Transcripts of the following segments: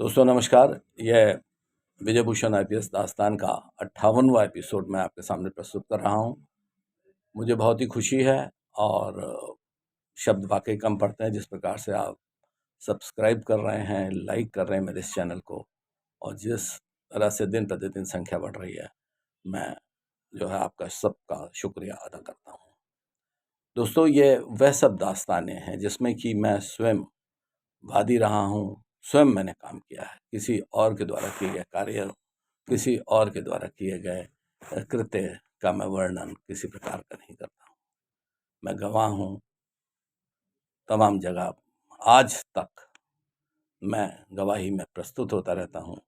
दोस्तों नमस्कार। यह विजय भूषण आईपीएस दास्तान का 58वां एपिसोड मैं आपके सामने प्रस्तुत कर रहा हूं। मुझे बहुत ही खुशी है और शब्द वाकई कम पड़ते हैं जिस प्रकार से आप सब्सक्राइब कर रहे हैं, लाइक कर रहे हैं मेरे इस चैनल को, और जिस तरह से दिन प्रतिदिन संख्या बढ़ रही है, मैं जो है आपका सबका शुक्रिया अदा करता हूँ। दोस्तों, ये वह सब दास्तानें हैं जिसमें कि मैं स्वयं वादी रहा हूँ, स्वयं मैंने काम किया है। किसी और के द्वारा किए गए कार्य, किसी और के द्वारा किए गए कृत्य का मैं वर्णन किसी प्रकार का नहीं करता हूँ। मैं गवाह हूँ तमाम जगह, आज तक मैं गवाही में प्रस्तुत होता रहता हूँ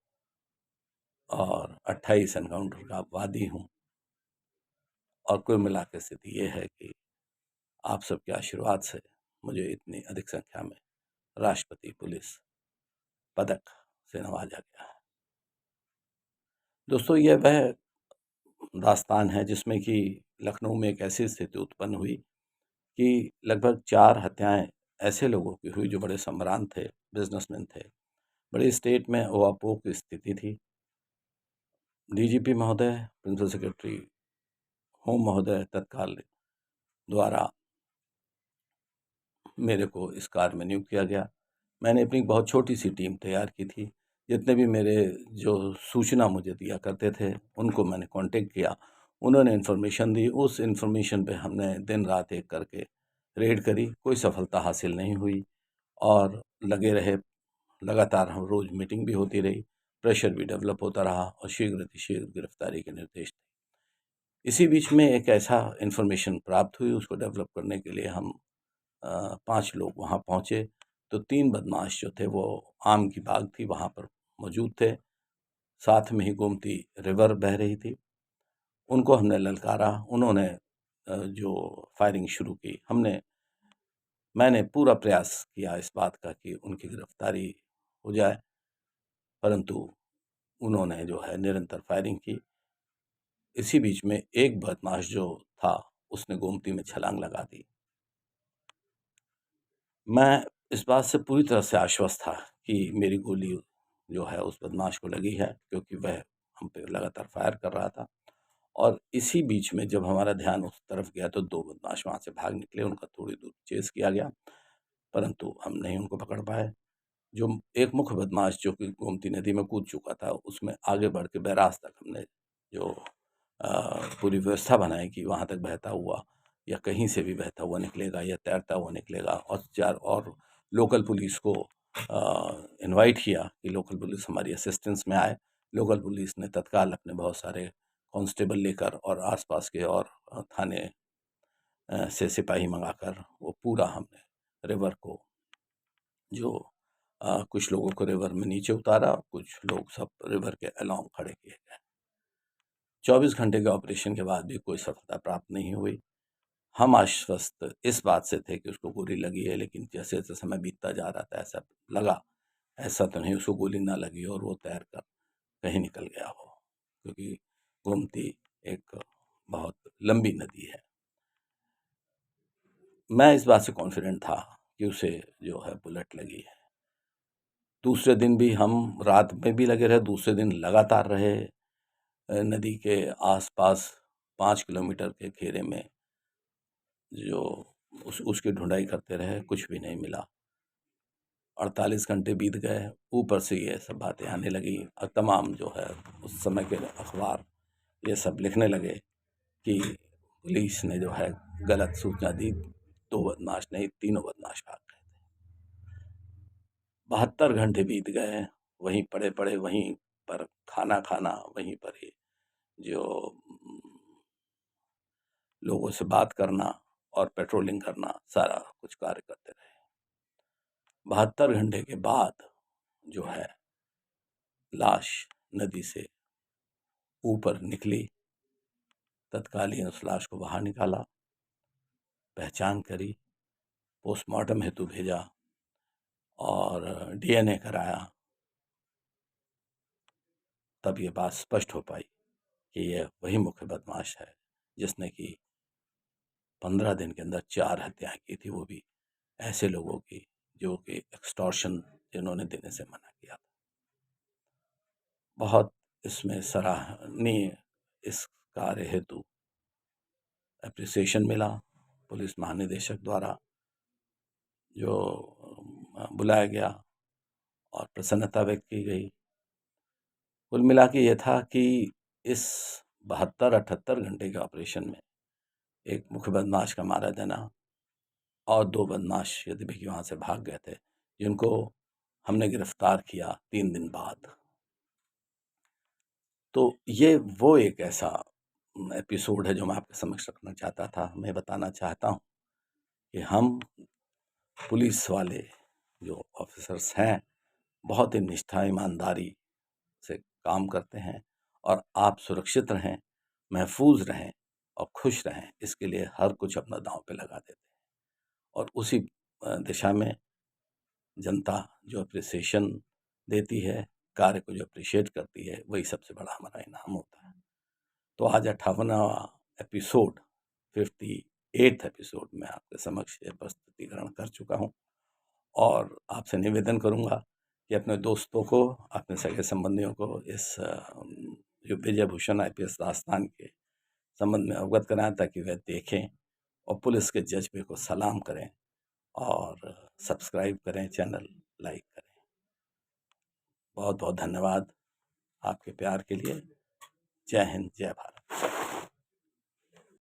और 28 एनकाउंटर का वादी हूँ। और कुल मिला के स्थिति ये है कि आप सबके आशीर्वाद से मुझे इतनी अधिक संख्या में राष्ट्रपति पुलिस पदक से नवाजा गया है। दोस्तों, ये वह दास्तान है जिसमें कि लखनऊ में एक ऐसी स्थिति उत्पन्न हुई कि लगभग 4 हत्याएं ऐसे लोगों की हुई जो बड़े सम्भ्रांत थे, बिजनेसमैन थे। बड़ी स्टेट में ओहापोह की स्थिति थी। डीजीपी महोदय, प्रिंसिपल सेक्रेटरी होम महोदय तत्काल द्वारा मेरे को इस कार्य में नियुक्त किया गया। मैंने अपनी बहुत छोटी सी टीम तैयार की थी। जितने भी मेरे जो सूचना मुझे दिया करते थे उनको मैंने कांटेक्ट किया, उन्होंने इन्फॉर्मेशन दी। उस इन्फॉर्मेशन पे हमने दिन रात एक करके रेड करी। कोई सफलता हासिल नहीं हुई और लगे रहे। लगातार हम रोज़ मीटिंग भी होती रही, प्रेशर भी डेवलप होता रहा और शीघ्र अतिशीघ्र गिरफ्तारी के निर्देश थे। इसी बीच में एक ऐसा इन्फॉर्मेशन प्राप्त हुई, उसको डेवलप करने के लिए हम 5 लोग वहाँ पहुँचे तो 3 बदमाश जो थे वो आम की बाग थी वहाँ पर मौजूद थे। साथ में ही गोमती रिवर बह रही थी। उनको हमने ललकारा, उन्होंने जो फायरिंग शुरू की। मैंने पूरा प्रयास किया इस बात का कि उनकी गिरफ्तारी हो जाए, परंतु उन्होंने जो है निरंतर फायरिंग की। इसी बीच में एक बदमाश जो था उसने गोमती में छलांग लगा दी। मैं इस बात से पूरी तरह से आश्वस्त था कि मेरी गोली जो है उस बदमाश को लगी है, क्योंकि वह हम पे लगातार फायर कर रहा था। और इसी बीच में जब हमारा ध्यान उस तरफ गया तो 2 बदमाश वहाँ से भाग निकले। उनका थोड़ी दूर चेज़ किया गया, परंतु हम नहीं उनको पकड़ पाए। जो एक मुख्य बदमाश जो कि गोमती नदी में कूद चुका था, उसमें आगे बढ़ के बैराज तक हमने जो पूरी व्यवस्था बनाई कि वहाँ तक बहता हुआ या कहीं से भी बहता हुआ निकलेगा या तैरता हुआ निकलेगा। और 4 और लोकल पुलिस को इनवाइट किया कि लोकल पुलिस हमारी असिस्टेंस में आए। लोकल पुलिस ने तत्काल अपने बहुत सारे कांस्टेबल लेकर और आसपास के और थाने से सिपाही मंगाकर वो पूरा हमने रिवर को जो कुछ लोगों को रिवर में नीचे उतारा, कुछ लोग सब रिवर के अलोंग खड़े किए गए। 24 घंटे के ऑपरेशन के बाद भी कोई सफलता प्राप्त नहीं हुई। हम आश्वस्त इस बात से थे कि उसको गोली लगी है, लेकिन जैसे-जैसे समय बीतता जा रहा था ऐसा लगा, ऐसा तो नहीं उसको गोली ना लगी और वो तैर कर कहीं निकल गया हो, क्योंकि गोमती एक बहुत लंबी नदी है। मैं इस बात से कॉन्फिडेंट था कि उसे जो है बुलेट लगी है। दूसरे दिन भी हम रात में भी लगे रहे, दूसरे दिन लगातार रहे नदी के आसपास 5 किलोमीटर के घेरे में जो उसकी ढूंढाई करते रहे, कुछ भी नहीं मिला। 48 घंटे बीत गए, ऊपर से ये सब बातें आने लगी और तमाम जो है उस समय के अखबार ये सब लिखने लगे कि पुलिस ने जो है गलत सूचना दी, 2 बदमाश नहीं 3 बदमाश भाग गए। 72 घंटे बीत गए, वहीं पड़े-पड़े, वहीं पर खाना खाना, वहीं पर ही जो लोगों से बात करना और पेट्रोलिंग करना, सारा कुछ कार्य करते रहे। 72 घंटे के बाद जो है लाश नदी से ऊपर निकली। तत्कालीन उस लाश को बाहर निकाला, पहचान करी, पोस्टमार्टम हेतु भेजा और डीएनए कराया। तब ये बात स्पष्ट हो पाई कि ये वही मुख्य बदमाश है जिसने कि 15 दिन के अंदर 4 हत्याएं की थी, वो भी ऐसे लोगों की जो कि एक्सटॉर्शन जिन्होंने देने से मना किया था। बहुत इसमें सराहनीय इस कार्य हेतु एप्रिसिएशन मिला पुलिस महानिदेशक द्वारा, जो बुलाया गया और प्रसन्नता व्यक्त की गई। कुल मिला के ये था कि इस 72-78 घंटे के ऑपरेशन में एक मुख्य बदमाश का मारा जाना और 2 बदमाश यद्यपि कि वहाँ से भाग गए थे, जिनको हमने गिरफ्तार किया 3 दिन बाद। तो ये वो एक ऐसा एपिसोड है जो मैं आपके समक्ष रखना चाहता था। मैं बताना चाहता हूँ कि हम पुलिस वाले जो ऑफिसर्स हैं, बहुत ही निष्ठा, ईमानदारी से काम करते हैं और आप सुरक्षित रहें, महफूज़ रहें और खुश रहें, इसके लिए हर कुछ अपना दाँव पे लगा देते हैं। और उसी दिशा में जनता जो एप्रिसिएशन देती है, कार्य को जो एप्रिशिएट करती है, वही सबसे बड़ा हमारा इनाम होता है। तो आज 58वां एपिसोड, 58th एपिसोड में आपके समक्ष ये प्रस्तुतिकरण कर चुका हूँ और आपसे निवेदन करूँगा कि अपने दोस्तों को, अपने सगे संबंधियों को इस जो विजय भूषण आईपीएस दास्तान के संबंध में अवगत कराएं, ताकि वह देखें और पुलिस के जज्बे को सलाम करें और सब्सक्राइब करें, चैनल लाइक करें। बहुत बहुत धन्यवाद आपके प्यार के लिए। जय हिंद, जय भारत।